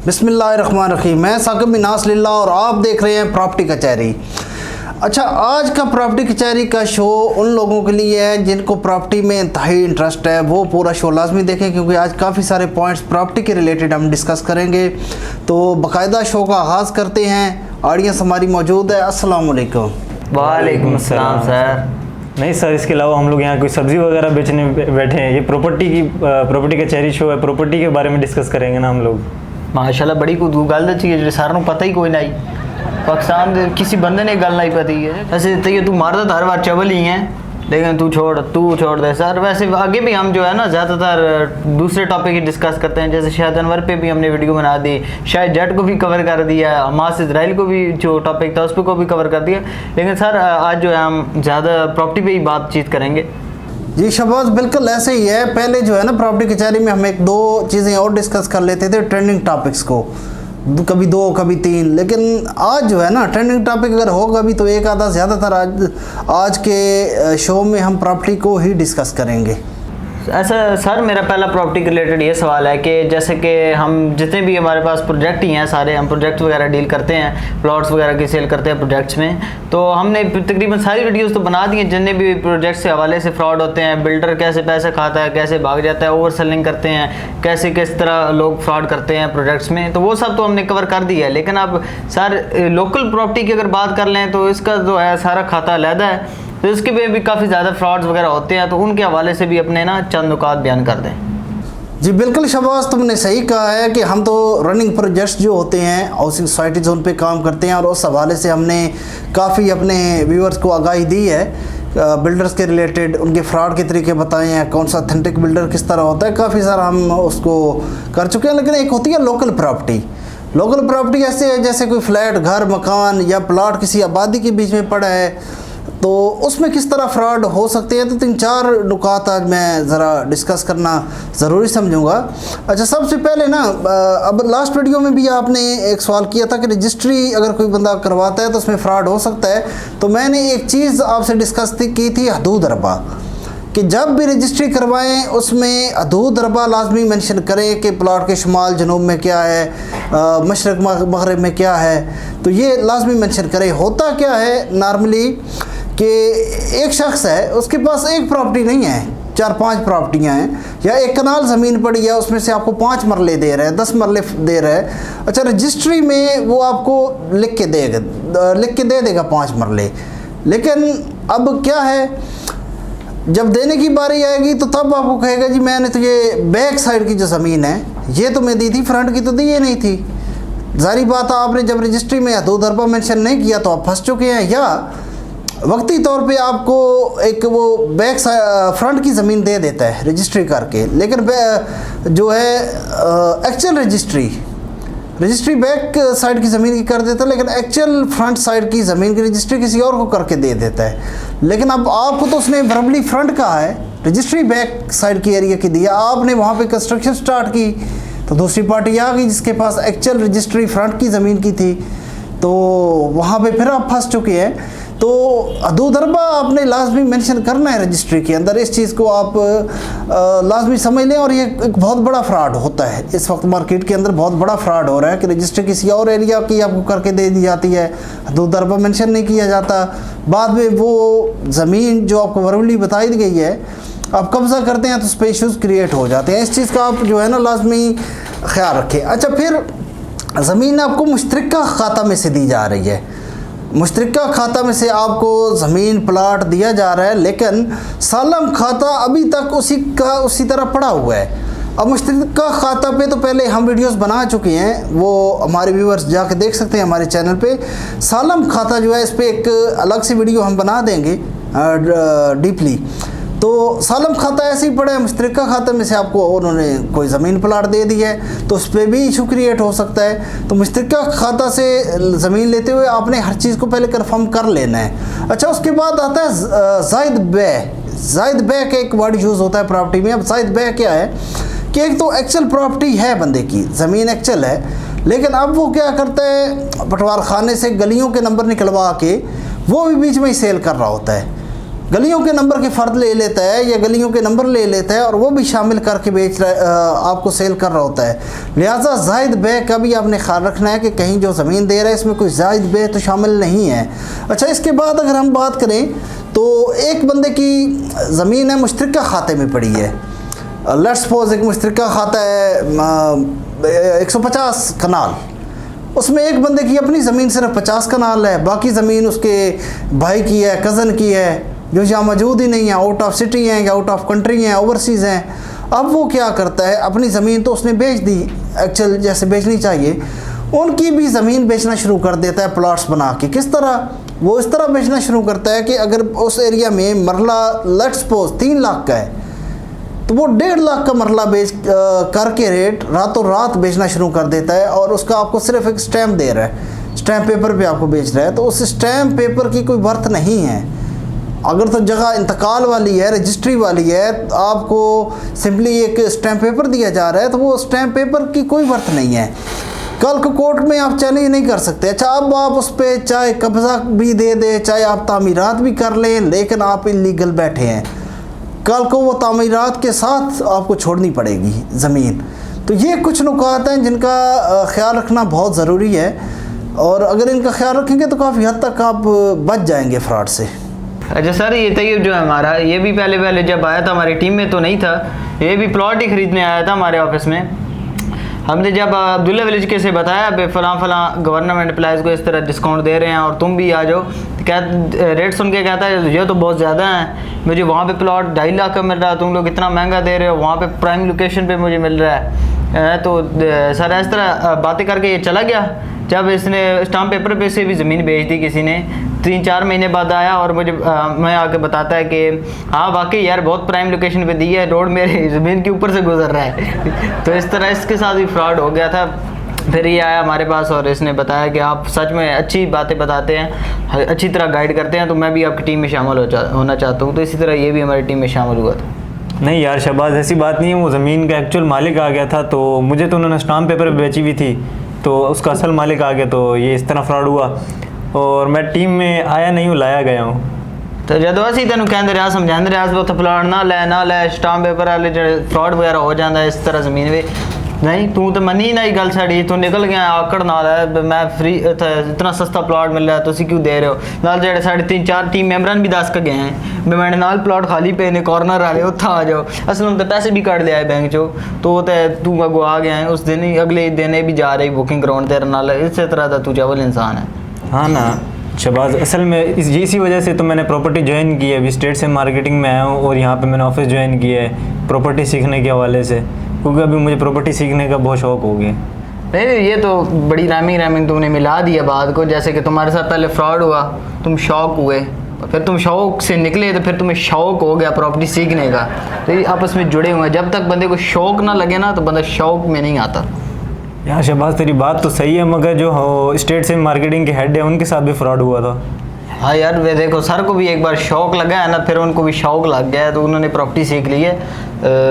बिस्मिल्लाहिर्रहमानिर्रहीम। मैं साकिब बिन नासलिल्लाह और आप देख रहे हैं प्रॉपर्टी कचहरी। अच्छा, आज का प्रॉपर्टी कचहरी का शो उन लोगों के लिए है जिनको प्रॉपर्टी में इंतहाई इंटरेस्ट है, वो पूरा शो लाजमी देखें क्योंकि आज काफ़ी सारे पॉइंट्स प्रॉपर्टी के रिलेटेड हम डिस्कस करेंगे। तो बाकायदा शो का आगाज़ करते हैं। ऑडियंस हमारी मौजूद है। अस्सलाम वालेकुम। वालेकुम अस्सलाम सर। नहीं सर, इसके अलावा हम लोग यहाँ कोई सब्ज़ी वगैरह बेचने बैठे हैं। ये प्रॉपर्टी कचहरी शो है, प्रॉपर्टी के बारे में डिस्कस करेंगे ना हम लोग। माशाल्लाह बड़ी कुछ गल दसी है जो सारों पता ही कोई नहीं। पाकिस्तान दे किसी बंदे ने गल नहीं पता है। वैसे तो ये तू मारदा तो हर बार चवल ही है, लेकिन तू छोड़ दे सर। वैसे आगे भी हम जो है ना ज़्यादातर दूसरे टॉपिक ही डिस्कस करते हैं। जैसे शायद अनवर पे भी हमने वीडियो बना दी, शायद जेट को भी कवर कर दिया, हमास इजराइल को भी जो टॉपिक था उस पर को भी कवर कर दिया। लेकिन सर आज जो है हम ज़्यादा प्रॉपर्टी पे ही बातचीत करेंगे। जी शहबाज, बिल्कुल ऐसे ही है। पहले जो है ना प्रॉपर्टी कचहरी में हम एक दो चीज़ें और डिस्कस कर लेते थे, ट्रेंडिंग टॉपिक्स को, कभी दो कभी तीन। लेकिन आज जो है ना ट्रेंडिंग टॉपिक अगर होगा भी तो एक आधा, ज़्यादातर आज के शो में हम प्रॉपर्टी को ही डिस्कस करेंगे। ऐसा सर, मेरा पहला प्रॉपर्टी के रिलेटेड ये सवाल है कि जैसे कि हम जितने भी हमारे पास प्रोजेक्ट ही हैं सारे, हम प्रोजेक्ट वगैरह डील करते हैं, प्लॉट्स वगैरह की सेल करते हैं प्रोजेक्ट्स में। तो हमने तकरीबन सारी वीडियोस तो बना दी हैं जितने भी प्रोजेक्ट से हवाले से फ्रॉड होते हैं, बिल्डर कैसे पैसे खाता है, कैसे भाग जाता है, ओवर सेलिंग करते हैं, कैसे किस तरह लोग फ्रॉड करते हैं प्रोजेक्ट्स में, तो वो सब तो हमने कवर कर दिया है। लेकिन अब सर लोकल प्रॉपर्टी की अगर बात कर लें तो इसका जो है सारा खाता अलहदा है, तो इसके में भी काफ़ी ज़्यादा फ्रॉड्स वगैरह होते हैं, तो उनके हवाले से भी अपने ना चंद नुकात बयान कर दें। जी बिल्कुल शहबाज, तुमने सही कहा है कि हम तो रनिंग प्रोजेक्ट्स जो होते हैं हाउसिंग सोसाइटी जोन पे काम करते हैं और उस हवाले से हमने काफ़ी अपने व्यूअर्स को आगाही दी है। बिल्डर्स के रिलेटेड उनके फ्रॉड के तरीके बताए हैं, कौन सा ऑथेंटिक बिल्डर किस तरह होता है, काफ़ी सारा हम उसको कर चुके हैं। लेकिन एक होती है लोकल प्रॉपर्टी। लोकल प्रॉपर्टी ऐसे है जैसे कोई फ्लैट, घर, मकान या प्लाट किसी आबादी के बीच में पड़ा है, तो उसमें किस तरह फ्रॉड हो सकते हैं। तो तीन चार नुकात आज मैं ज़रा डिस्कस करना ज़रूरी समझूंगा। अच्छा, सबसे पहले ना अब लास्ट वीडियो में भी आपने एक सवाल किया था कि रजिस्ट्री अगर कोई बंदा करवाता है तो उसमें फ़्रॉड हो सकता है। तो मैंने एक चीज़ आपसे डिस्कस की थी, हदूद रबा, कि जब भी रजिस्ट्री करवाएं उसमें हदूद रबा लाजमी मेंशन करें कि प्लाट के शुमाल जनूब में क्या है, मशरक़ मग़रिब में क्या है, तो ये लाजमी मेंशन करें। होता क्या है नॉर्मली कि एक शख्स है, उसके पास एक प्रॉपर्टी नहीं है, 4-5 प्रॉपर्टियाँ हैं, या एक कनाल ज़मीन पड़ी है, उसमें से आपको 5 मरले दे रहे हैं, 10 मरले दे रहे हैं। अच्छा, रजिस्ट्री में वो आपको लिख के दे देगा 5 मरले। लेकिन अब क्या है, जब देने की बारी आएगी तो तब आपको कहेगा जी मैंने तो ये बैक साइड की जो ज़मीन है ये तो मैं दी थी, फ्रंट की तो दी ये नहीं थी। ज़ाहिर बात है, आपने जब रजिस्ट्री में हदूद रबा मेंशन नहीं किया तो आप फंस चुके हैं। या वक्ती तौर पे आपको एक वो बैक फ्रंट की ज़मीन दे देता है रजिस्ट्री करके, लेकिन जो है एक्चुअल रजिस्ट्री बैक साइड की ज़मीन की कर देता है, लेकिन एक्चुअल फ्रंट साइड की ज़मीन की रजिस्ट्री किसी और को करके दे देता है। लेकिन अब आपको तो उसने वर्बली फ्रंट कहा है, रजिस्ट्री बैक साइड की एरिया की दिया, आपने वहाँ पे कंस्ट्रक्शन स्टार्ट की तो दूसरी पार्टी आ गई जिसके पास एक्चुअल रजिस्ट्री फ्रंट की ज़मीन की थी, तो वहाँ पे फिर आप फंस चुके हैं। तो हदूद रबा आपने लाजमी मेंशन करना है रजिस्ट्री के अंदर, इस चीज़ को आप लाजमी समझ लें। और ये एक बहुत बड़ा फ्रॉड होता है इस वक्त मार्केट के अंदर, बहुत बड़ा फ्रॉड हो रहा है कि रजिस्ट्री किसी और एरिया की आपको करके दे दी जाती है, हदूद रबा मेंशन नहीं किया जाता, बाद में वो ज़मीन जो आपको वर्बली बताई गई है आप कब्ज़ा करते हैं तो उस पर इशूज़ क्रिएट हो जाते हैं। इस चीज़ का आप जो है ना लाजमी ख्याल रखें। अच्छा, फिर ज़मीन आपको मुश्तरका खाता में से दी जा रही है, मुश्तरका खाता में से आपको ज़मीन प्लाट दिया जा रहा है, लेकिन सालम खाता अभी तक उसी तरह पड़ा हुआ है। अब मुश्तरका खाता पे तो पहले हम वीडियोस बना चुके हैं, वो हमारे व्यूअर्स जाके देख सकते हैं हमारे चैनल पे। सालम खाता जो है इस पर एक अलग से वीडियो हम बना देंगे डीपली। तो सालम खाता ऐसे ही पड़ा है, मुश्तरका खाते में से आपको उन्होंने कोई ज़मीन प्लाट दे दी है तो उस पर भी इशू क्रिएट हो सकता है। तो मुश्तरका खाता से ज़मीन लेते हुए आपने हर चीज़ को पहले कंफर्म कर लेना है। अच्छा, उसके बाद आता है ज़ायद बै का एक वर्ड यूज़ होता है प्रॉपर्टी में। अब ज़ायद बै क्या है कि एक तो एक्चुअल प्रॉपर्टी है, बंदे की ज़मीन एक्चुअल है, लेकिन अब वो क्या करता है पटवार खाने से गलियों के नंबर निकलवा के वो भी बीच में ही सेल कर रहा होता है। गलियों के नंबर के फ़र्द ले लेता है या गलियों के नंबर ले लेता है और वो भी शामिल करके बेच रहा आपको सेल कर रहा होता है। लिहाजा जायद बे का भी आपने ख्याल रखना है कि कहीं जो ज़मीन दे रहा है इसमें कोई जायद बे तो शामिल नहीं है। अच्छा, इसके बाद अगर हम बात करें तो एक बंदे की ज़मीन है मुश्तरका खाते में पड़ी है। लेट्स सपोज एक मुश्तरका खाता है 150 कनाल, उसमें एक बंदे की अपनी ज़मीन सिर्फ 50 कनाल है, बाकी ज़मीन उसके भाई की है, कज़न की है, जो यहाँ मौजूद ही नहीं है, आउट ऑफ सिटी हैं या आउट ऑफ कंट्री हैं, ओवरसीज़ हैं। अब वो क्या करता है, अपनी ज़मीन तो उसने बेच दी, एक्चुअल जैसे बेचनी चाहिए, उनकी भी ज़मीन बेचना शुरू कर देता है प्लॉट्स बना के। किस तरह? वो इस तरह बेचना शुरू करता है कि अगर उस एरिया में मरला लेट्स सपोज 3 लाख का है तो वो 1.5 लाख का मरला बेच करके रेट रातों रात बेचना शुरू कर देता है और उसका आपको सिर्फ एक स्टैम्प दे रहा है, स्टैम्प पेपर पे आपको बेच रहा है। तो उस स्टैम्प पेपर की कोई वर्थ नहीं है। अगर तो जगह इंतकाल वाली है, रजिस्ट्री वाली है, आपको सिंपली एक स्टैम्प पेपर दिया जा रहा है तो वो स्टैम्प पेपर की कोई वर्थ नहीं है। कल को कोर्ट में आप चैलेंज नहीं कर सकते। अच्छा, अब आप उस पर चाहे कब्ज़ा भी दे दे, चाहे आप तामीरात भी कर लें, लेकिन आप इलीगल बैठे हैं, कल को वो तामीरात के साथ आपको छोड़नी पड़ेगी ज़मीन। तो ये कुछ नुकात हैं जिनका ख्याल रखना बहुत ज़रूरी है और अगर इनका ख्याल रखेंगे तो काफ़ी हद तक आप बच जाएंगे फ्रॉड से। अच्छा सर, ये तैयब जो है हमारा, ये भी पहले जब आया था हमारी टीम में तो नहीं था, ये भी प्लॉट ही ख़रीदने आया था हमारे ऑफिस में। हमने जब अब्दुल्ला विलेज के से बताया भाई फलां गवर्नमेंट एम्प्लॉयज़ को इस तरह डिस्काउंट दे रहे हैं और तुम भी आ जाओ, क्या रेट सुन के कहता है ये तो बहुत ज़्यादा है, मुझे वहाँ पे प्लॉट 2.5 लाख का मिल रहा है, तुम लोग इतना महंगा दे रहे हो, वहाँ पे प्राइम लोकेशन पे मुझे मिल रहा है। तो सर इस तरह बातें करके ये चला गया। जब इसने स्टाम्प पेपर पे से भी ज़मीन बेच दी किसी ने, 3-4 महीने बाद आया और मुझे मैं आके बताता है कि हाँ वाकई यार बहुत प्राइम लोकेशन पे दी है, रोड मेरे ज़मीन के ऊपर से गुजर रहा है। तो इस तरह इसके साथ भी फ्रॉड हो गया था। फिर ये आया हमारे पास और इसने बताया कि आप सच में अच्छी बातें बताते हैं, अच्छी तरह गाइड करते हैं, तो मैं भी आपकी टीम में शामिल होना चाहता हूँ। तो इसी तरह ये भी हमारी टीम में शामिल हुआ था। नहीं यार शहबाज, ऐसी बात नहीं है, वो ज़मीन का एक्चुअल मालिक आ गया था, तो मुझे तो उन्होंने स्टाम्प पेपर बेची हुई थी, तो उसका असल मालिक आ गया, तो ये इस तरह फ्रॉड हुआ और मैं टीम में आया नहीं हूँ, लाया गया हूँ। तो जदों असीं तेन कहते रहा समझाते रहा उत्थे प्लाट ना लै स्टाम्प पेपर वाले जो फ्रॉड वगैरह हो जाता है इस तरह ज़मीन में, नहीं तू तो मनी ना गल साड़ी, तू निकल गया आकड़ नाल है, मैं फ्री इतना सस्ता प्लॉट मिल रहा है, तुसी क्यों दे रहे हो? नाल जेडे साढ़े 3-4 टीम मैंबरां भी दस के गए हैं भी मैंने नाल प्लॉट खाली पे ने कॉर्नर वाले उत्थे आ जाओ, असल तो पैसे भी कट लिया है बैंक चो, तो तू अगो आ गया है, उस दिन ही अगले दिन भी जा रही बुकिंग कराने तेरे नाल, इस तरह का तू चावल इंसान है। हाँ ना शहबाज, असल में इसी वजह से तो मैंने प्रॉपर्टी ज्वाइन की है, अभी स्टेट से मार्केटिंग में आया हूँ और यहाँ पे मैंने ऑफिस ज्वाइन किया है प्रॉपर्टी सीखने के हवाले से, क्योंकि अभी मुझे प्रॉपर्टी सीखने का बहुत शौक हो गया। नहीं ये तो बड़ी रैमिंग तुमने मिला दिया बात को, जैसे कि तुम्हारे साथ पहले फ्रॉड हुआ, तुम शौक हुए, फिर तुम शौक से निकले तो फिर तुम्हें शौक हो गया प्रॉपर्टी सीखने का, तो ये आपस में जुड़े हुए हैं। जब तक बंदे को शौक ना लगे ना तो बंदा शौक में नहीं आता। यार शहबाज तेरी बात तो सही है, मगर जो स्टेट से मार्केटिंग के हेड है उनके साथ भी फ्रॉड हुआ था। हाँ यार वे देखो, सर को भी एक बार शौक लगा है ना, फिर उनको भी शौक लग गया है तो उन्होंने प्रॉपर्टी सीख ली है।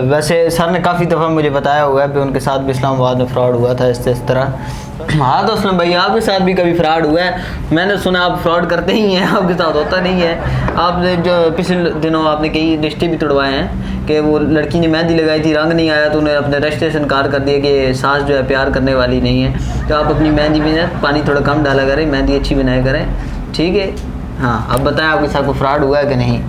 वैसे सर ने काफ़ी दफ़ा मुझे बताया हुआ है कि उनके साथ भी इस्लामाबाद में फ्रॉड हुआ था इस तरह। हाँ तो असलम भाई आपके साथ भी कभी फ्रॉड हुआ है? मैंने सुना आप फ्रॉड करते ही हैं, आपके साथ होता नहीं है। आपने जो पिछले दिनों आपने कई रिश्ते भी तोड़वाए हैं कि वो लड़की ने मेहंदी लगाई थी, रंग नहीं आया तो उन्हें अपने रिश्ते से इनकार कर दिया कि सास जो है प्यार करने वाली नहीं है। तो आप अपनी मेहंदी में पानी थोड़ा कम डाला करें, मेहंदी अच्छी बनाया करें, ठीक है। हाँ अब बताएं आपके साथ कोई फ्रॉड हुआ है कि नहीं?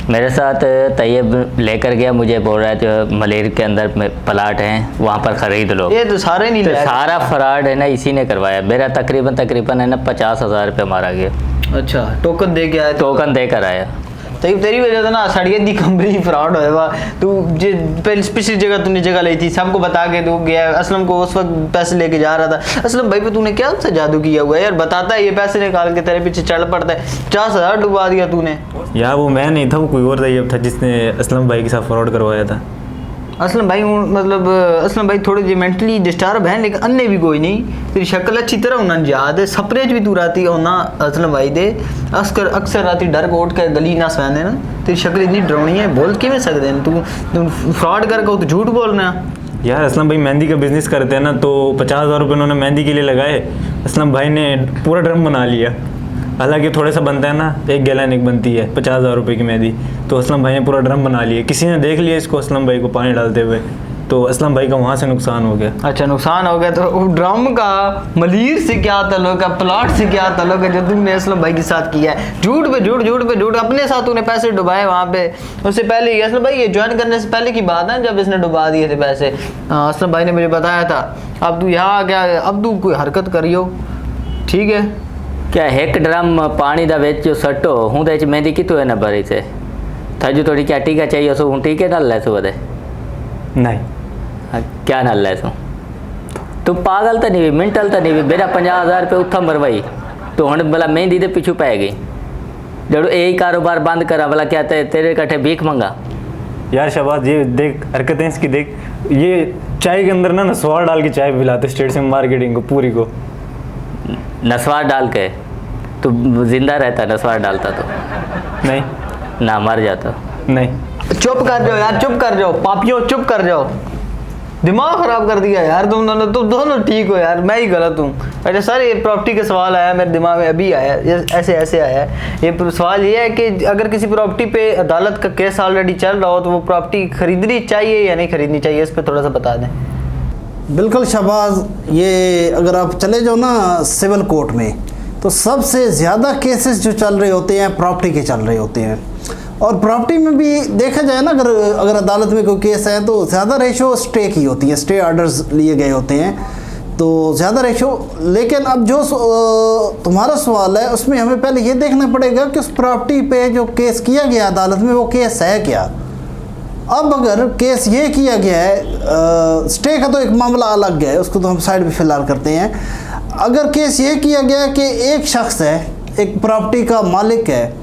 मेरे साथ तैयब लेकर गया, मुझे बोल रहा है जो मलेर के अंदर प्लाट हैं वहाँ पर ख़रीद लो। ये तो सारे नहीं, तो सारा फ्रॉड है ना इसी ने करवाया। मेरा तकरीबन है ना 50,000 रुपये मारा गया। अच्छा टोकन दे के आया? टोकन देकर आया। तो तेरी वजह से ना साड़ी दी कंपनी फ्रॉड होएगा। तू जो पिछली जगह तूने जगह ली थी सबको बता के तू गया, असलम को उस वक्त पैसे लेके जा रहा था। असलम भाई पे तूने क्या सा जादू किया हुआ है यार? बताता है ये पैसे निकाल के तेरे पीछे चढ़ पड़ता है, 50,000 डुबा दिया तूने। यार वो मैं नहीं था, वो कोई और तैयब था जिसने असलम भाई के साथ फ्रॉड करवाया था। असलम भाई मतलब असलम भाई थोड़े जी मेंटली डिस्टर्ब हैं लेकिन अन्य भी कोई नहीं। तेरी शक्ल अच्छी तरह उन्हें याद है, सपने भी तू राती होना असलम भाई दे अक्सर राती डर को उठ कर गली ना सहने ना। तेरी शक्ल इतनी डरावनी है, बोल के में सकते हैं तू फ्रॉड करके तो झूठ बोलना। यार असलम भाई मेहंदी का बिज़नेस करते हैं ना, तो 50,000 रुपये उन्होंने मेहंदी के लिए लगाए। असलम भाई ने पूरा ड्रम बना लिया। हालांकि थोड़ा सा बनता है ना, 1 गैलन एक बनती है 50,000 रुपये की मेहंदी। तो असलम भाई ने पूरा ड्रम बना लिए, किसी ने देख लिया इसको असलम भाई को पानी डालते हुए, तो असलम भाई का वहाँ से नुकसान हो गया। अच्छा, नुकसान हो गया। तो ड्रम का मलीर से क्या ताल्लुक है, प्लाट से क्या ताल्लुक है जो तुमने असलम भाई के साथ किया है? झूठ पे झूठ, झूठ पे झूठ, अपने साथ तूने पैसे डुबाए वहाँ पे। उससे पहले ही असलम भाई, ये ज्वाइन करने से पहले की बात है जब इसने डुबा दिए थे पैसे। असलम भाई ने मुझे बताया था। अब तू यहाँ क्या, अब तू कोई हरकत करियो, ठीक है? क्या 1 ड्रम पानी दा विच जो सट्टो हूँ तो मेहंदी कितों है ना भरी से थजू थोड़ी क्या टीका चाहिए सो हूँ टीके डाल ले सो बदे नहीं क्या डाल ले सो तू पागल तो नहीं हुई, मिंटल तो नहीं हुई। मेरा 50,000 रुपये उत्था मरवाई तो हूँ भला मेहंदी दे पिछू पै गई। जब यही कारोबार बंद करा भला क्या तेरे कट्ठे भीख मंगा? यार शहबाज ये देख हरकतें इसकी देख, ये चाय के अंदर ना नस्वार डाल के चाय पिलाते स्टेट से मार्केटिंग को पूरी को। नस्वार डाल के तू जिंदा रहता, नस्वार डालता तो नहीं ना मर जाता। नहीं चुप कर जाओ यार, चुप कर जाओ पापियों, चुप कर जाओ। दिमाग खराब कर दिया यार तुम दोनों, तुम दोनों ठीक हो यार, मैं ही गलत हूँ। अच्छा सर, ये प्रॉपर्टी का सवाल आया मेरे दिमाग में, अभी आया, ऐसे ऐसे आया है। ये सवाल ये है कि अगर किसी प्रॉपर्टी पे अदालत का केस ऑलरेडी चल रहा हो तो वो प्रॉपर्टी खरीदनी चाहिए या नहीं खरीदनी चाहिए, इस पर थोड़ा सा बता दें। बिल्कुल शहबाज, ये अगर आप चले जाओ ना सिविल कोर्ट में तो सबसे ज़्यादा केसेस जो चल रहे होते हैं प्रॉपर्टी के चल रहे होते हैं। और प्रॉपर्टी में भी देखा जाए ना, अगर अदालत में कोई केस है तो ज़्यादा रेशो स्टे की होती है, स्टे ऑर्डर्स लिए गए होते हैं तो ज़्यादा रेशो। लेकिन अब जो तुम्हारा सवाल है उसमें हमें पहले ये देखना पड़ेगा कि उस प्रॉपर्टी पे जो केस किया गया अदालत में वो केस है क्या। अब अगर केस ये किया गया है, स्टे का तो एक मामला अलग है, उसको तो हम साइड पे फिलहाल करते हैं। अगर केस ये किया गया कि एक शख्स है, एक प्रॉपर्टी का मालिक है,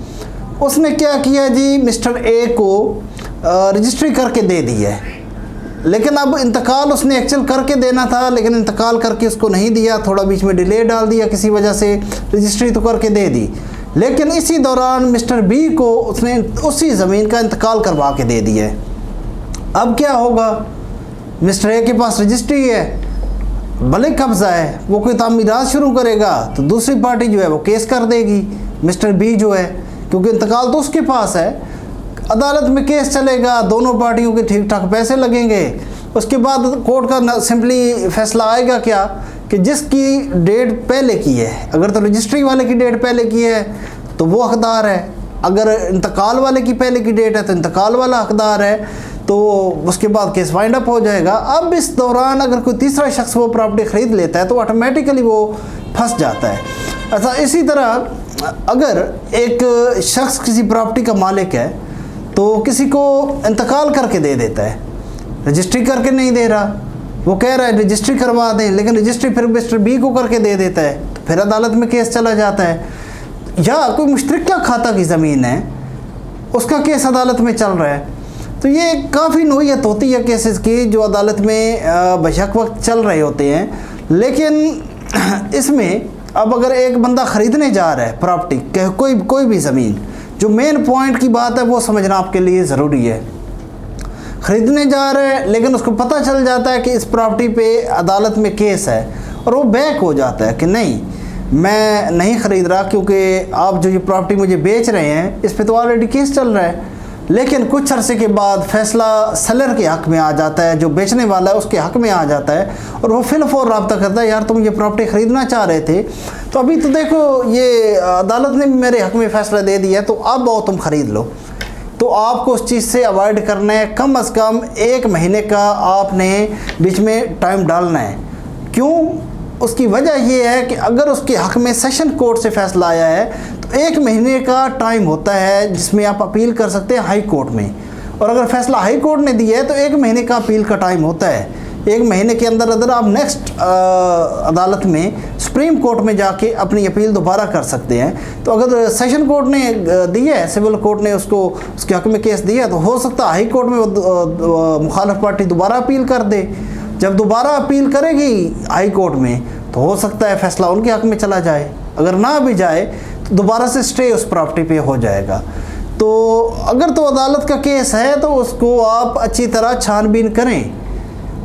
उसने क्या किया जी, मिस्टर ए को रजिस्ट्री करके दे दी है, लेकिन अब इंतकाल उसने एक्चुअल करके देना था लेकिन इंतकाल करके उसको नहीं दिया, थोड़ा बीच में डिले डाल दिया किसी वजह से, रजिस्ट्री तो करके दे दी, लेकिन इसी दौरान मिस्टर बी को उसने उसी ज़मीन का इंतकाल करवा के दे दिया है। अब क्या होगा, मिस्टर ए के पास रजिस्ट्री है, भले कब्ज़ा है, वो कोई तामीरात शुरू करेगा तो दूसरी पार्टी जो है वो केस कर देगी, मिस्टर बी जो है, क्योंकि इंतकाल तो उसके पास है। अदालत में केस चलेगा, दोनों पार्टियों के ठीक ठाक पैसे लगेंगे। उसके बाद कोर्ट का सिंपली फैसला आएगा क्या कि जिसकी डेट पहले की है, अगर तो रजिस्ट्री वाले की डेट पहले की है तो वो हकदार है, अगर इंतकाल वाले की पहले की डेट है तो इंतकाल वाला हकदार है, तो उसके बाद केस वाइंड अप हो जाएगा। अब इस दौरान अगर कोई तीसरा शख्स वो प्रॉपर्टी ख़रीद लेता है तो ऑटोमेटिकली वो फंस जाता है। अच्छा, इसी तरह अगर एक शख्स किसी प्रॉपर्टी का मालिक है तो किसी को इंतकाल करके दे देता है, रजिस्ट्री करके नहीं दे रहा, वो कह रहा है रजिस्ट्री करवा दें, लेकिन रजिस्ट्री फिर मिस्टर बी को करके दे देता है, तो फिर अदालत में केस चला जाता है। या कोई मुश्तरका खाता की ज़मीन है, उसका केस अदालत में चल रहा है, तो ये काफ़ी नोयत होती है केसेस की जो अदालत में बेशक वक्त चल रहे होते हैं। लेकिन इसमें अब अगर एक बंदा ख़रीदने जा रहा है प्रॉपर्टी, कोई भी ज़मीन, जो मेन पॉइंट की बात है वो समझना आपके लिए ज़रूरी है। ख़रीदने जा रहा है लेकिन उसको पता चल जाता है कि इस प्रॉपर्टी पे अदालत में केस है और वो बैक हो जाता है कि नहीं, मैं नहीं ख़रीद रहा क्योंकि आप जो ये प्रॉपर्टी मुझे बेच रहे हैं इस पे तो ऑलरेडी केस चल रहा है। लेकिन कुछ अरसे के बाद फ़ैसला सेलर के हक़ में आ जाता है, जो बेचने वाला है उसके हक़ में आ जाता है, और वो फिलफौर रब्ता करता है, यार तुम ये प्रॉपर्टी ख़रीदना चाह रहे थे तो अभी तो देखो ये अदालत ने भी मेरे हक़ में फ़ैसला दे दिया है, तो अब आओ तुम ख़रीद लो। तो आपको उस चीज़ से अवॉइड करना है, कम अज़ कम 1 महीने का आपने बीच में टाइम डालना है। क्यों? उसकी वजह ये है कि अगर उसके हक़ में सेशन कोर्ट से फ़ैसला आया है तो 1 महीने का टाइम होता है जिसमें आप अपील कर सकते हैं हाई कोर्ट में, और अगर फ़ैसला हाई कोर्ट ने दिया है तो 1 महीने का अपील का टाइम होता है। 1 महीने के अंदर आप नेक्स्ट अदालत में सुप्रीम कोर्ट में जाके अपनी अपील दोबारा कर सकते हैं। तो अगर सेशन कोर्ट ने दिया है, सिविल कोर्ट ने उसको उसके हक़ में केस दिया है, तो हो सकता है हाई कोर्ट में मुखालिफ पार्टी दोबारा अपील कर दे। जब दोबारा अपील करेगी हाई कोर्ट में तो हो सकता है फ़ैसला उनके हक़ में चला जाए, अगर ना भी जाए तो दोबारा से स्टे उस प्रॉपर्टी पे हो जाएगा। तो अगर तो अदालत का केस है तो उसको आप अच्छी तरह छानबीन करें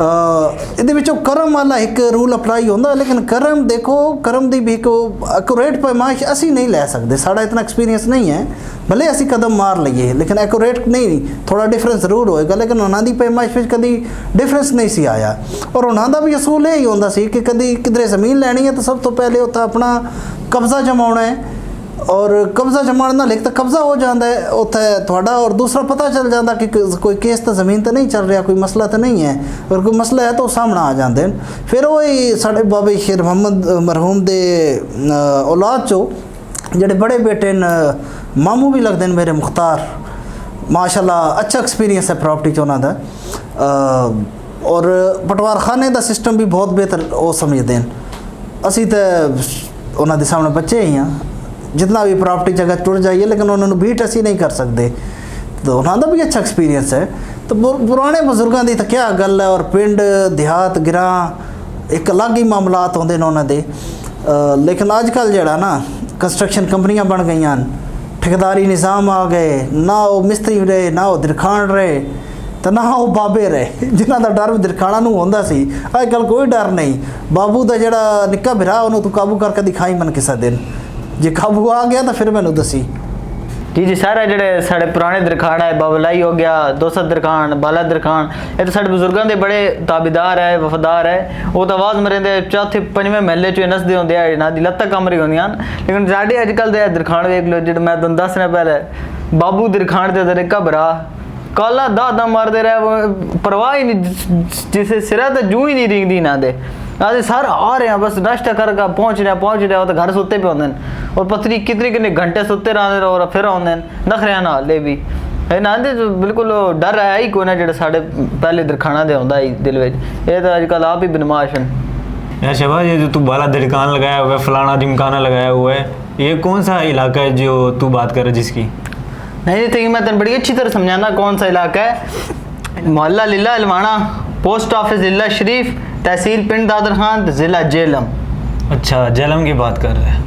ਇਹਦੇ ਵਿੱਚੋਂ ਕਰਮ ਵਾਲਾ ਇੱਕ ਰੂਲ ਅਪਲਾਈ ਹੁੰਦਾ, ਲੇਕਿਨ ਕਰਮ ਦੇਖੋ, ਕਰਮ ਦੀ ਵੀ ਇੱਕ ਐਕੂਰੇਟ ਪੈਮਾਇਸ਼ ਅਸੀਂ ਨਹੀਂ ਲੈ ਸਕਦੇ, ਸਾਡਾ ਇਤਨਾ ਐਕਸਪੀਰੀਅੰਸ ਨਹੀਂ ਹੈ, ਭਲੇ ਅਸੀਂ ਕਦਮ ਮਾਰ ਲਈਏ ਲੇਕਿਨ ਐਕੂਰੇਟ ਨਹੀਂ, ਥੋੜਾ ਡਿਫਰੈਂਸ ਜ਼ਰੂਰ ਹੋਏਗਾ, ਲੇਕਿਨ ਉਹਨਾਂ ਦੀ ਪੈਮਾਇਸ਼ ਵਿੱਚ ਕਦੀ ਡਿਫਰੈਂਸ ਨਹੀਂ ਸੀ ਆਇਆ। ਔਰ ਉਹਨਾਂ ਦਾ ਵੀ ਅਸੂਲ ਇਹ ਹੀ ਹੁੰਦਾ ਸੀ ਕਿ ਕਦੀ ਕਿਧਰੇ ਜ਼ਮੀਨ ਲੈਣੀ ਹੈ ਤਾਂ ਸਭ ਤੋਂ ਪਹਿਲੇ ਉੱਥੇ ਆਪਣਾ ਕਬਜ਼ਾ ਜਮਾਉਣਾ ਹੈ, ਔਰ ਕਬਜ਼ਾ ਜਮਾਉਣ ਨਾਲ ਇੱਕ ਤਾਂ ਕਬਜ਼ਾ ਹੋ ਜਾਂਦਾ ਹੈ ਉੱਥੇ ਤੁਹਾਡਾ, ਔਰ ਦੂਸਰਾ ਪਤਾ ਚੱਲ ਜਾਂਦਾ ਕਿ ਕੋਈ ਕੇਸ ਤਾਂ ਜ਼ਮੀਨ ਤਾਂ ਨਹੀਂ ਚੱਲ ਰਿਹਾ, ਕੋਈ ਮਸਲਾ ਤਾਂ ਨਹੀਂ ਹੈ, ਔਰ ਕੋਈ ਮਸਲਾ ਹੈ ਤਾਂ ਉਹ ਸਾਹਮਣੇ ਆ ਜਾਂਦੇ ਨੇ। ਫਿਰ ਉਹ ਹੀ ਸਾਡੇ ਬਾਬੇ ਸ਼ੇਰ ਮੁਹੰਮਦ ਮਰਹੂਮ ਦੇ ਔਲਾਦ ਚੋਂ ਜਿਹੜੇ ਬੜੇ ਬੇਟੇ ਨੇ, ਮਾਮੂ ਵੀ ਲੱਗਦੇ ਨੇ ਮੇਰੇ ਮੁਖਤਾਰ, ਮਾਸ਼ਾਅੱਲਾ ਅੱਛਾ ਐਕਸਪੀਰੀਅੰਸ ਹੈ ਪ੍ਰੋਪਰਟੀ 'ਚ ਉਹਨਾਂ ਦਾ, ਔਰ ਪਟਵਾਰਖਾਨੇ ਦਾ ਸਿਸਟਮ ਵੀ ਬਹੁਤ ਬਿਹਤਰ ਉਹ ਸਮਝਦੇ ਨੇ। ਅਸੀਂ ਤਾਂ ਉਹਨਾਂ ਦੇ ਸਾਹਮਣੇ ਬੱਚੇ ਹੀ ਹਾਂ, ਜਿतना भी प्रॉपर्टी जगह टुट जाइए लेकिन उन्होंने बीट असी नहीं कर सकते, तो उन्होंने भी अच्छा एक्सपीरियंस है। तो पुराने बजुर्गों की तो क्या गल है, और पिंड देहात गिरां एक अलग ही मामलात होंदे ने उन्होंने दे, लेकिन अजकल जड़ा ना कंस्ट्रक्शन कंपनियां बन गई, ठेकेदारी निज़ाम आ गए, ना वो मिस्त्री रहे, ना वो दिरखान रहे, तो ना वो बाबे रहे, जिन्हों का डर दिरखाना नूं होंदा सी, अजकल कोई डर नहीं। बाबू का जड़ा निक्का भरा उन्होंने तू काबू करके दिखाई मन किसा दिन, जे काबू आ गया तो फिर मैंने दसी। जी जी सारे जड़े साढ़े पुराने दरखान है, बाबलाई हो गया, दोसा दरखान, बाला दरखान, ये तो साढ़े बुजुर्गों के बड़े ताबेदार है, वफादार है, वो तो आवाज़ मरेंदे चौथे पंजवें महल्ले चो नसदे होंदे है, ना दी लत्तां कमरी होंदियां, लेकिन साढ़े अजकल दे दरखान वेख लो, जेह्ड़े मैं तुहानूं दस्सना पहले बाबू दरखान ते तेरे घबरा काला दादा मारते रहे, परवाह ही नहीं, जिसे सिरा तो जूं ही नहीं रिंगदी ना दे, आज सर आ रहे हैं बस नाश्ता करके पहुँच रहे हो तो घर सुते पे होंगे, और पत्नी कितने कितने घंटे सुते रहते और फिर आते नखरे ना ले भी है ना दे, तो बिल्कुल डर है ही कोई ना जो साढ़े पहले दरखाना दे होंदा ही दिल में, ये तो अजकल आप ही बदमाश हैं। यार शहबाज, ये जो तू बाला दरखान लगाया हुआ है, फलाना जिमखाना लगाया हुआ है, ये कौन सा इलाका है जो तू बात कर रहा है जिसकी? नहीं तो मैं तेन बड़ी अच्छी तरह समझाना कौन सा इलाका है। मोहल्ला लीला अलवाना, पोस्ट ऑफिस लीला शरीफ, तहसील पिंड दादर खान, जिला जेलम। अच्छा, जेलम की बात कर रहे हैं।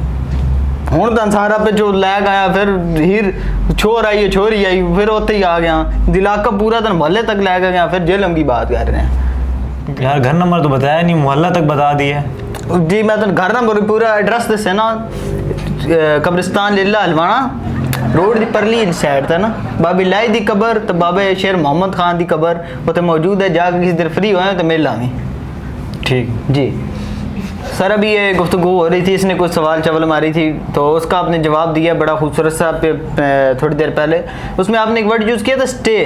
हूँ तो सारा पे जो लैग आया, फिर हीर छोर आई, छोरी आई, फिर उत्ते ही आ गया, इलाका पूरा तो मोहल्ले तक लै गया, फिर जेलम की बात कर रहे हैं। यार घर नंबर तो बताया नहीं, मोहल्ला तक बता दिया। जी मैं तो घर नंबर पूरा एड्रेस दसे ना, कब्रिस्तान लीला हलवाना रोड की परली साइड था ना, बाबी लाई दी कबर तो बाबे शेर मोहम्मद खान की कबर उत्थे मौजूद है, जाकर किसी दिन फ्री होए तो मिल लावी। ठीक जी सर, अभी ये गुफ्तगू हो रही थी, इसने कुछ सवाल चवल मारी थी तो उसका आपने जवाब दिया बड़ा खूबसूरत सा पे थोड़ी देर पहले। उसमें आपने एक वर्ड यूज़ किया था स्टे,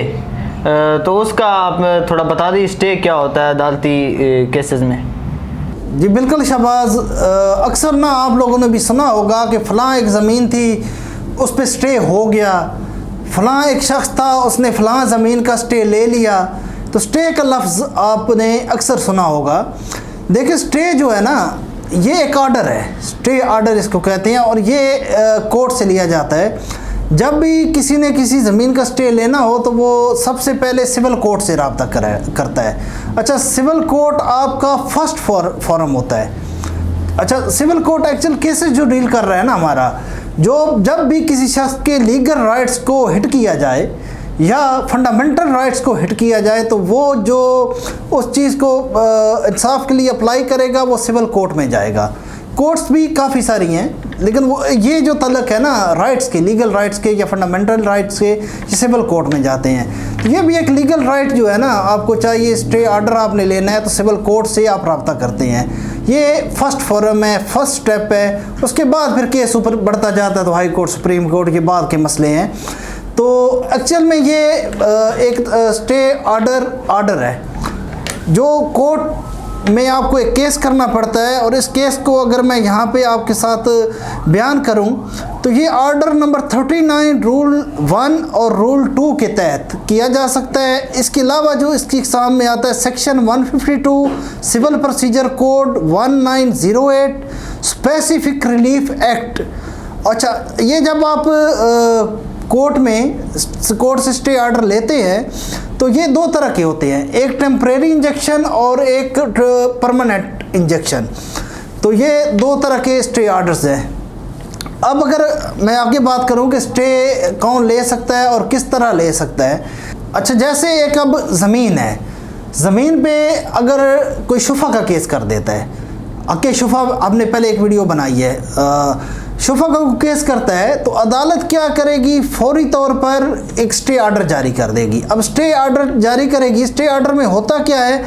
तो उसका आप थोड़ा बता दी स्टे क्या होता है अदालती केसेस में। जी बिल्कुल शहबाज, अक्सर ना आप लोगों ने भी सुना होगा कि फ़लाँ एक ज़मीन थी उस पर स्टे हो गया, फ़लाँ एक शख्स था उसने फ़लाँ ज़मीन का स्टे ले लिया, तो स्टे का लफ्ज़ आपने अक्सर सुना होगा। देखिए स्टे जो है ना, ये एक ऑर्डर है, स्टे ऑर्डर इसको कहते हैं, और ये कोर्ट से लिया जाता है। जब भी किसी ने किसी ज़मीन का स्टे लेना हो तो वो सबसे पहले सिविल कोर्ट से रब्ता करता है। अच्छा, सिविल कोर्ट आपका फर्स्ट फॉरम होता है। अच्छा, सिविल कोर्ट एक्चुअल केसेस जो डील कर रहा है ना हमारा, जो जब भी किसी शख्स के लीगल राइट्स को हिट किया जाए या फंडामेंटल राइट्स को हिट किया जाए, तो वो जो उस चीज़ को इंसाफ के लिए अप्लाई करेगा वो सिविल कोर्ट में जाएगा। कोर्ट्स भी काफ़ी सारी हैं, लेकिन वो ये जो तलक है ना राइट्स के, लीगल राइट्स के या फंडामेंटल राइट्स के, ये सिविल कोर्ट में जाते हैं। तो ये भी एक लीगल राइट जो है ना, आपको चाहिए स्टे ऑर्डर आपने लेना है तो सिविल कोर्ट से आप रब्ता करते हैं। ये फर्स्ट फोरम है, फर्स्ट स्टेप है। उसके बाद फिर केस ऊपर बढ़ता जाता है तो हाई कोर्ट, सुप्रीम कोर्ट के बाद के मसले हैं। तो एक्चुअल में ये एक स्टे ऑर्डर है जो कोर्ट में आपको एक केस करना पड़ता है, और इस केस को अगर मैं यहाँ पे आपके साथ बयान करूँ तो ये ऑर्डर नंबर 39 रूल 1 और रूल 2 के तहत किया जा सकता है। इसके अलावा जो इसकी एग्ज़ाम में आता है section 152 civil procedure code 1908 specific relief act. अच्छा, ये जब आप कोर्ट से स्टे ऑर्डर लेते हैं तो ये दो तरह के होते हैं, एक टेम्परेरी इंजेक्शन और एक परमानेंट इंजेक्शन। तो ये दो तरह के स्टे ऑर्डर्स हैं। अब अगर मैं आगे बात करूं कि स्टे कौन ले सकता है और किस तरह ले सकता है। अच्छा, जैसे एक अब ज़मीन है, ज़मीन पे अगर कोई शुफा का केस कर देता है, अके शुफा आपने पहले एक वीडियो बनाई है, शुफा का केस करता है तो अदालत क्या करेगी, फौरी तौर पर एक स्टे ऑर्डर जारी कर देगी। अब स्टे ऑर्डर जारी करेगी, स्टे ऑर्डर में होता क्या है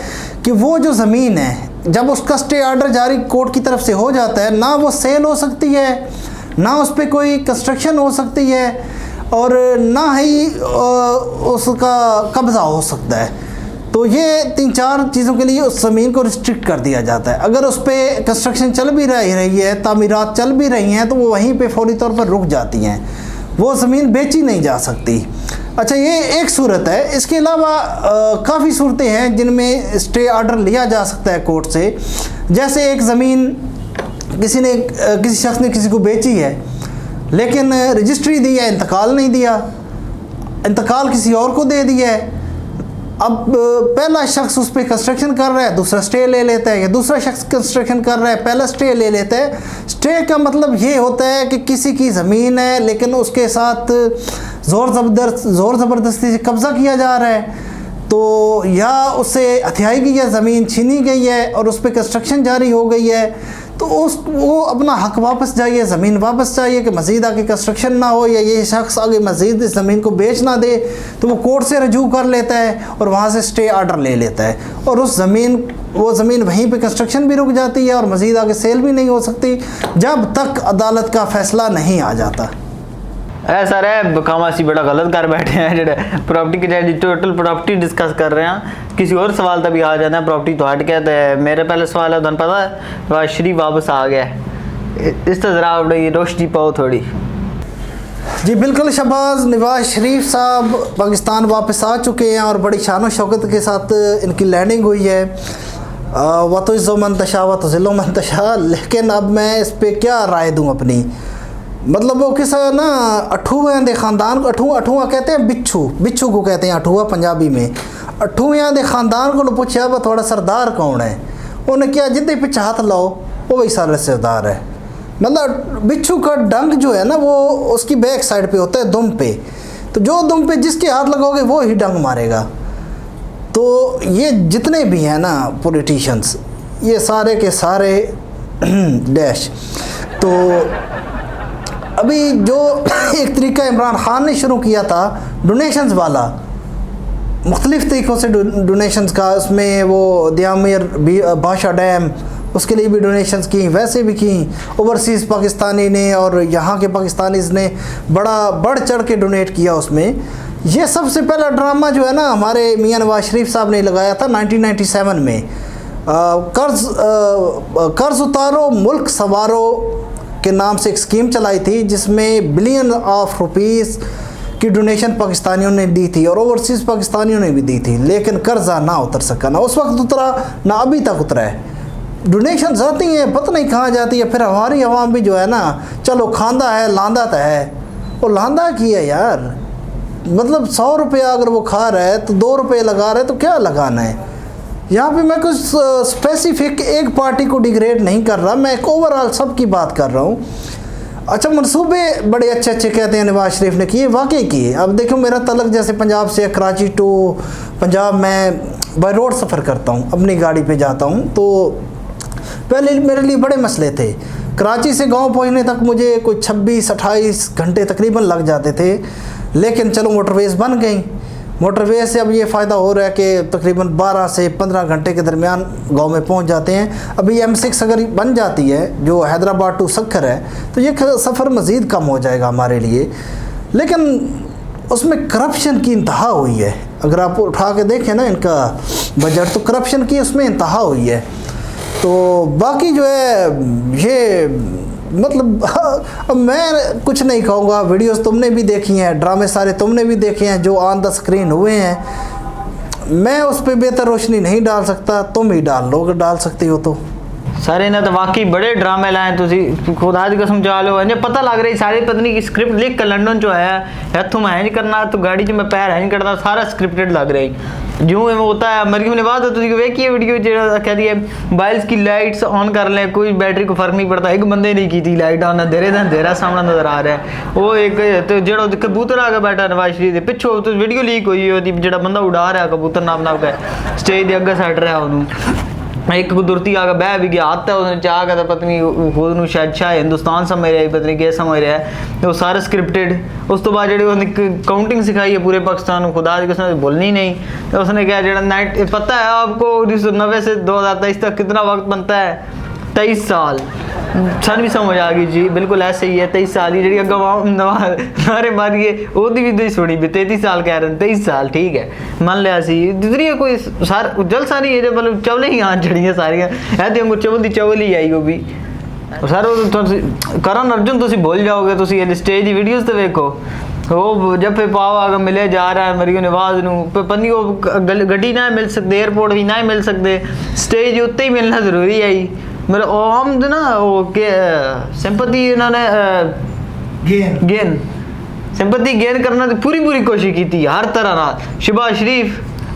कि वो जो ज़मीन है, जब उसका स्टे ऑर्डर जारी कोर्ट की तरफ से हो जाता है, ना वो सेल हो सकती है, ना उस पर कोई कंस्ट्रक्शन हो सकती है, और ना ही उसका कब्ज़ा हो सकता है। तो ये 3-4 चीज़ों के लिए उस ज़मीन को रिस्ट्रिक्ट कर दिया जाता है। अगर उस पर कंस्ट्रक्शन चल भी रही है, तामीरात चल भी रही हैं, तो वो वहीं पे फौरी तौर पर रुक जाती हैं, वो ज़मीन बेची नहीं जा सकती। अच्छा, ये एक सूरत है। इसके अलावा काफ़ी सूरतें हैं जिनमें स्टे ऑर्डर लिया जा सकता है कोर्ट से। जैसे एक ज़मीन किसी शख्स ने किसी को बेची है, लेकिन रजिस्ट्री दी है, इंतकाल नहीं दिया, इंतकाल किसी और को दे दिया है। अब पहला शख्स उस पर कंस्ट्रक्शन कर रहा है, दूसरा स्टे ले लेता है, या दूसरा शख्स कंस्ट्रक्शन कर रहा है, पहला स्टे ले लेता है। स्टे का मतलब ये होता है कि किसी की ज़मीन है, लेकिन उसके साथ ज़ोर ज़बरदस्ती से कब्ज़ा किया जा रहा है, तो या उससे हथियाई गई है, ज़मीन छीनी गई है और उस पर कंस्ट्रक्शन जारी हो गई है, तो वो अपना हक़ वापस चाहिए, ज़मीन वापस चाहिए कि मज़ीद आगे कंस्ट्रक्शन ना हो, या ये शख्स आगे मज़ीद इस ज़मीन को बेच ना दे। तो वो कोर्ट से रजू कर लेता है और वहाँ से स्टे ऑर्डर ले लेता है, और वो ज़मीन वहीं पे कंस्ट्रक्शन भी रुक जाती है और मज़ीद आगे सेल भी नहीं हो सकती जब तक अदालत का फ़ैसला नहीं आ जाता। सर काम असी बड़ा गलत कर बैठे हैं जेडे प्रॉपर्टी के टोटल प्रॉपर्टी डिस्कस कर रहे हैं। किसी और सवाल तभी आ जाता है प्रॉपर्टी तो हट के। तो मेरे पहले सवाल है उन्हें पता है नवाज शरीफ वापस आ गया, इस तरह ज़रा बड़ी रोशनी पाओ थोड़ी। जी बिल्कुल शहबाज, नवाज शरीफ साहब पाकिस्तान वापस आ चुके हैं और बड़ी शान व शौकत के साथ इनकी लैंडिंग हुई है। व तो इज़्ज़ो मंतशा व तो ज़िल्लो मंतशा। लेकिन अब मैं इस पर क्या राय दूँ अपनी, मतलब वो किस ना अठूवें दे ख़ानदान को, अठूआ कहते हैं बिच्छू को कहते हैं अठूआ पंजाबी में। अठूवें दे ख़ानदान को पूछा वह थोड़ा सरदार कौन है, उन्हें क्या जिद्दे पिछे हाथ लाओ वो वही सारा सरदार है। मतलब बिच्छू का डंग जो है ना वो उसकी बैक साइड पे होता है, दुम पे, तो जो दुम पे जिसके हाथ लगाओगे वो ही डंग मारेगा। तो ये जितने भी हैं ना पॉलिटिशियंस, ये सारे के सारे डैश। तो अभी जो एक तरीका इमरान ख़ान ने शुरू किया था डोनेशंस वाला, मुख्तलिफ़ तरीक़ों से डोनेशंस का, उसमें वो दियामिर बादशाह डैम उसके लिए भी डोनेशंस की, वैसे भी की ओवरसीज़ पाकिस्तानी ने और यहाँ के पाकिस्तानीज़ ने बड़ा बढ़ चढ़ के डोनेट किया उसमें। ये सबसे पहला ड्रामा जो है ना हमारे मियां नवाज शरीफ साहब ने लगाया था 1997 में। कर्ज़ उतारो मुल्क सवारो के नाम से एक स्कीम चलाई थी जिसमें बिलियन ऑफ रुपीस की डोनेशन पाकिस्तानियों ने दी थी और ओवरसीज़ पाकिस्तानियों ने भी दी थी, लेकिन कर्जा ना उतर सका, ना उस वक्त उतरा ना अभी तक उतरा है। डोनेशन जाती हैं पता नहीं कहाँ जाती है। फिर हमारी आवाम भी जो है ना, चलो खांदा है लांदा तो है, वो लांदा की है यार, मतलब 100 रुपया अगर वो खा रहा है तो 2 रुपये लगा रहा है तो क्या लगाना है। यहाँ पे मैं कुछ स्पेसिफिक एक पार्टी को डिग्रेड नहीं कर रहा, मैं एक ओवरऑल सब की बात कर रहा हूँ। अच्छा, मंसूबे बड़े अच्छे अच्छे कहते हैं नवाज शरीफ ने किए, वाकई किए। अब देखो मेरा तलक जैसे पंजाब से कराची टू पंजाब, मैं बाय रोड सफ़र करता हूँ, अपनी गाड़ी पे जाता हूँ, तो पहले मेरे लिए बड़े मसले थे। कराची से गांव पहुँचने तक मुझे कोई 26-28 घंटे तकरीबन लग जाते थे, लेकिन चलो मोटरवेज़ बन गई। मोटरवे से अब ये फ़ायदा हो रहा है कि तकरीबन 12 से 15 घंटे के दरमियान गांव में पहुंच जाते हैं। अभी M6 अगर बन जाती है जो हैदराबाद टू सक्खर है तो ये सफ़र मज़ीद कम हो जाएगा हमारे लिए, लेकिन उसमें करप्शन की इंतहा हुई है। अगर आप उठा के देखें ना इनका बजट, तो करप्शन की उसमें इंतहा हुई है। तो बाकी जो है ये मतलब अब मैं कुछ नहीं कहूँगा, वीडियोस तुमने भी देखी हैं, ड्रामे सारे तुमने भी देखे हैं जो ऑन द स्क्रीन हुए हैं। मैं उस पर बेहतर रोशनी नहीं डाल सकता, तुम ही डाल लो अगर डाल सकती हो तो। ਸਾਰੇ ਇਹਨਾਂ ਤਾਂ ਵਾਕਈ ਬੜੇ ਡਰਾਮੇ ਲਾਏ ਤੁਸੀਂ, ਖੁਦਾ ਦੀ ਕਸਮ ਚਾ ਲਓ। ਇੰਨੇ ਪਤਾ ਲੱਗ ਰਹੀ ਸਾਰੀ ਪਤਨੀ ਕੀ ਸਕ੍ਰਿਪਟ ਲਿਖ ਕੇ ਲੰਡਨ ਚੋਂ ਆਇਆ, ਇੱਥੋਂ ਮੈਂ ਇੰਜ ਕਰਨਾ, ਤੂੰ ਗਾੜੀ 'ਚ ਮੈਂ ਪੈਰ ਇੰਜ ਕਰਦਾ, ਸਾਰਾ ਸਕ੍ਰਿਪਟਡ ਲੱਗ ਰਹੀ। जो है वो होता है मरकम नवाज तो वेखिए वीडियो जो कहती है मोबाइल्स की लाइट्स ऑन कर लें, कोई बैटरी को फर्क नहीं पड़ता। एक बंदे नहीं की थी लाइट ऑन, अंधेरा सामने नजर आ रहा है। वो एक तो जो कबूतर आके बैठा नवाज शरीफ के पिछों तो वीडियो लीक हुई होती, जो बंदा उड़ा रहा कबूतर नाप नाप के स्टेज के अगे सट रहा उन्होंने, एक कुदरती आके बह भी गया, आता उसने चाह के पत्नी खुद ਨੂੰ शायद हिंदुस्तान समझ रहा है, पत्नी क्या समझ रहा है, वो सारे स्क्रिप्टेड। उस तो बाद जो काउंटिंग सिखाई है पूरे पाकिस्तान को, खुदा की कसम बोलनी नहीं। तो उसने क्या जो नाइट, पता है आपको 1990 से 2023 तक कितना वक्त बनता है? 23 साल। सन भी समझ आ गई जी, बिल्कुल ऐसे ही है। 23 साल ही जी अगर नारे मारिए वो भी सुनी भी 33 साल कह रहे हैं, 23 साल ठीक है मान लिया सी। दूसरी कोई सार जलसा नहीं है, मतलब चवलें ही आन चढ़ियां सारियां ऐसे अंगू चवल दी चवल ही आई वो भी सर। करण अर्जुन तुम भूल जाओगे, तुम स्टेज की वीडियोज़ तो वेखो, वो जब पे पाव आगे मिले जा रहा है मरियम नवाज नू, पत्नी को गड्डी ना मिल सकते, एयरपोर्ट भी ना मिल सकते, स्टेज उत्ते ही मिलना जरूरी है। मेरा हम ना वो के सिंपैथी इन्होंने गेन सिंपैथी गेन करना तो पूरी कोशिश की थी हर तरह ना। शहबाज शरीफ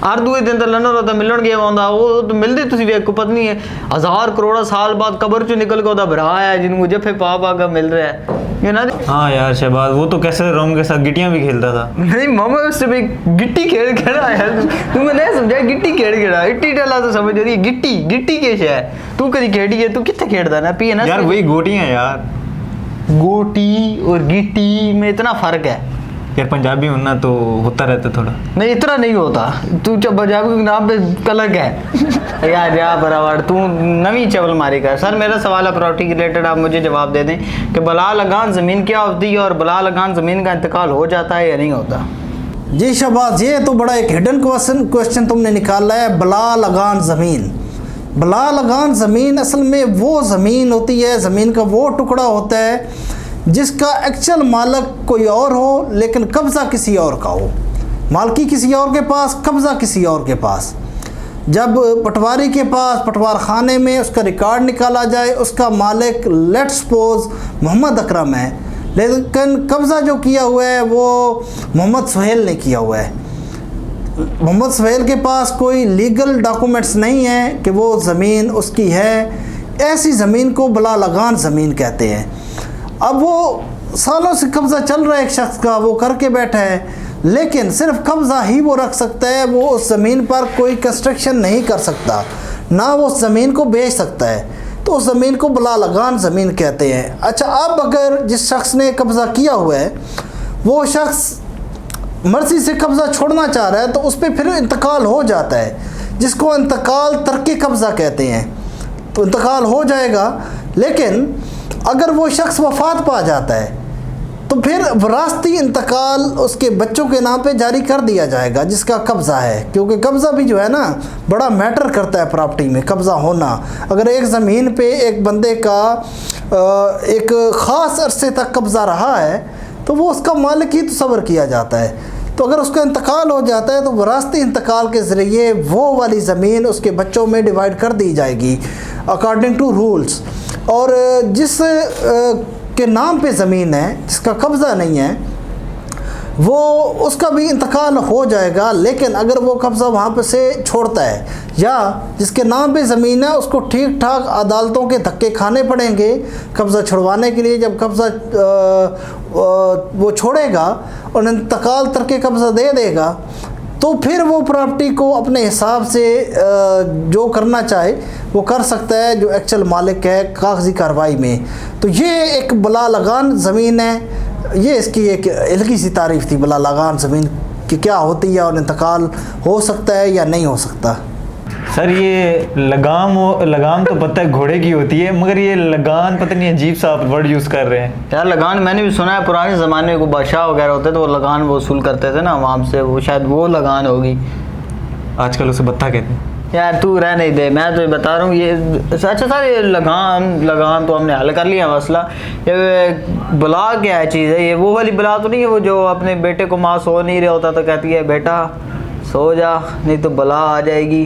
हर दूसरे दिन तो लंदन होता मिलन गया आंदा, वो तो मिलते तुम वेखो, पत्नी है 1000 करोड़ साल बाद कबर चो निकल के ओदा भरा है जिन्होंने जफे पा के मिल रहा है ये ना। हाँ यार शहबाज वो तो कैसे रोम के साथ गिट्टियां भी खेलता था। नहीं मामा उससे भाई गिट्टी खेल खेला यार, तुम्हें नहीं समझा गिट्टी खेल खेला, इट्टी डला तो समझ रही गिट्टी के है, तू कभी खेड़ी है, तू कितने खेड़ता ना पी है ना यार वही गोटियां यार, गोटी और गिट्टी में इतना फर्क है यार पंजाबी होना तो होता रहता थोड़ा। नहीं इतना नहीं होता, तू जब पंजाबी के नाम पे कलक है यार या बराबर, तू नवी चवल मारी कर। सर मेरा सवाल है प्रॉपर्टी रिलेटेड, आप मुझे जवाब दे दें कि बला लगान ज़मीन क्या होती है और बला लगान ज़मीन का इंतकाल हो जाता है या नहीं होता? जी शहबाज, ये तो बड़ा एक हिडन क्वेश्चन तुमने निकाला है। बला लगान ज़मीन, बला लगान ज़मीन असल में वो ज़मीन होती है, ज़मीन का वो टुकड़ा होता है जिसका एक्चुअल मालिक कोई और हो लेकिन कब्ज़ा किसी और का हो, मालकी किसी और के पास, कब्ज़ा किसी और के पास। जब पटवारी के पास पटवार खाने में उसका रिकॉर्ड निकाला जाए, उसका मालिक लेट सपोज मोहम्मद अकरम है, लेकिन कब्ज़ा जो किया हुआ है वो मोहम्मद सुहेल ने किया हुआ है। मोहम्मद सुहेल के पास कोई लीगल डॉक्यूमेंट्स नहीं है कि वो ज़मीन उसकी है, ऐसी ज़मीन को बला लगान ज़मीन कहते हैं। अब वो सालों से कब्ज़ा चल रहा है एक शख्स का, वो करके बैठा है, लेकिन सिर्फ कब्ज़ा ही वो रख सकता है, वो उस ज़मीन पर कोई कंस्ट्रक्शन नहीं कर सकता, ना वो उस ज़मीन को बेच सकता है, तो उस ज़मीन को बला लगान ज़मीन कहते हैं। अच्छा, अब अगर जिस शख्स ने कब्ज़ा किया हुआ है वो शख्स मर्ज़ी से कब्ज़ा छोड़ना चाह रहा है तो उस पर फिर इंतकाल हो जाता है, जिसको इंतकाल तर्क कब्ज़ा कहते हैं। तो इंतकाल हो जाएगा, लेकिन अगर वो शख्स वफ़ात पा जाता है तो फिर वरासती इंतकाल उसके बच्चों के नाम पे जारी कर दिया जाएगा जिसका कब्ज़ा है, क्योंकि कब्ज़ा भी जो है ना बड़ा मैटर करता है प्रॉपर्टी में, कब्ज़ा होना। अगर एक ज़मीन पे एक बंदे का एक ख़ास अरसे तक कब्ज़ा रहा है तो वो उसका मालिक ही तस्वर किया जाता है। तो अगर उसका इंतकाल हो जाता है तो वरासती इंतकाल के ज़रिए वो वाली ज़मीन उसके बच्चों में डिवाइड कर दी जाएगी अकॉर्डिंग टू रूल्स। और जिस के नाम पे ज़मीन है, जिसका कब्ज़ा नहीं है, वो उसका भी इंतकाल हो जाएगा, लेकिन अगर वो कब्ज़ा वहाँ पे से छोड़ता है या जिसके नाम पे ज़मीन है उसको ठीक ठाक अदालतों के धक्के खाने पड़ेंगे कब्ज़ा छुड़वाने के लिए। जब कब्ज़ा वो छोड़ेगा और इंतकाल तर्क कब्ज़ा दे देगा तो फिर वो प्रॉपर्टी को अपने हिसाब से जो करना चाहे वो कर सकता है, जो एक्चुअल मालिक है कागज़ी कार्रवाई में। तो ये एक बला लगान ज़मीन है, ये इसकी एक हल्की सी तारीफ़ थी बला लगान ज़मीन कि क्या होती है और इंतकाल हो सकता है या नहीं हो सकता। सर ये लगाम तो पता है घोड़े की होती है, मगर ये लगान पता नहीं अजीब सा आप वर्ड यूज़ कर रहे हैं। यार लगान मैंने भी सुना है, पुराने ज़माने में को बादशाह वगैरह होते तो वो लगान वसूल करते थे ना वहाँ से, वो शायद वो लगान होगी। आजकल उसे बत्ता कहते हैं। यार तू रह नहीं दे, मैं तो बता रहा हूँ ये अच्छा सर, ये लगान तो हमने हल कर लिया मसला। ये बला क्या है चीज़ है, ये वो वाली बला तो नहीं है वो जो अपने बेटे को माँ सो नहीं रहा होता तो कहती है बेटा सो जा नहीं तो बला आ जाएगी,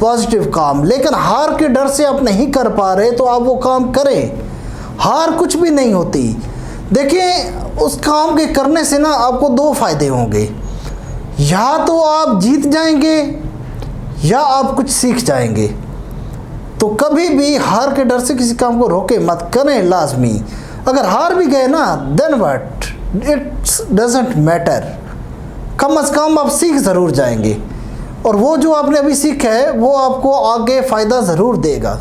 पॉजिटिव काम। लेकिन हार के डर से आप नहीं कर पा रहे तो आप वो काम करें, हार कुछ भी नहीं होती। देखिए उस काम के करने से ना आपको दो फायदे होंगे, या तो आप जीत जाएंगे या आप कुछ सीख जाएंगे। तो कभी भी हार के डर से किसी काम को रोके मत, करें लाजमी। अगर हार भी गए ना then what, it's doesn't matter, come as come आप सीख ज़रूर जाएंगे और वो जो आपने अभी सीखा है वो आपको आगे फ़ायदा ज़रूर देगा।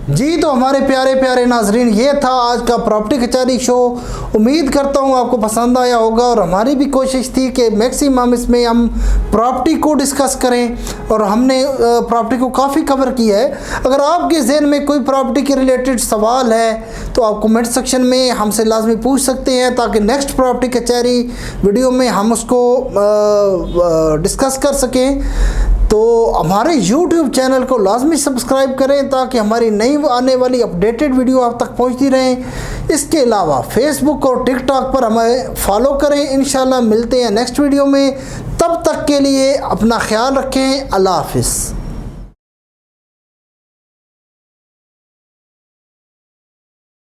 जी तो हमारे प्यारे प्यारे नाजरीन, ये था आज का प्रॉपर्टी कचहरी शो। उम्मीद करता हूँ आपको पसंद आया होगा और हमारी भी कोशिश थी कि मैक्सिमम इसमें हम प्रॉपर्टी को डिस्कस करें और हमने प्रॉपर्टी को काफ़ी कवर किया है। अगर आपके जहन में कोई प्रॉपर्टी के रिलेटेड सवाल है तो आप कमेंट सेक्शन में हमसे लाजमी पूछ सकते हैं, ताकि नेक्स्ट प्रॉपर्टी कचहरी वीडियो में हम उसको डिस्कस कर सकें। तो हमारे YouTube चैनल को लाजमी सब्सक्राइब करें ताकि हमारी नई आने वाली अपडेटेड वीडियो आप तक पहुंचती रहें। इसके अलावा फेसबुक और टिकटॉक पर हमें फॉलो करें। इंशाल्लाह मिलते हैं नेक्स्ट वीडियो में, तब तक के लिए अपना ख्याल रखें। अल्लाह हाफिज़।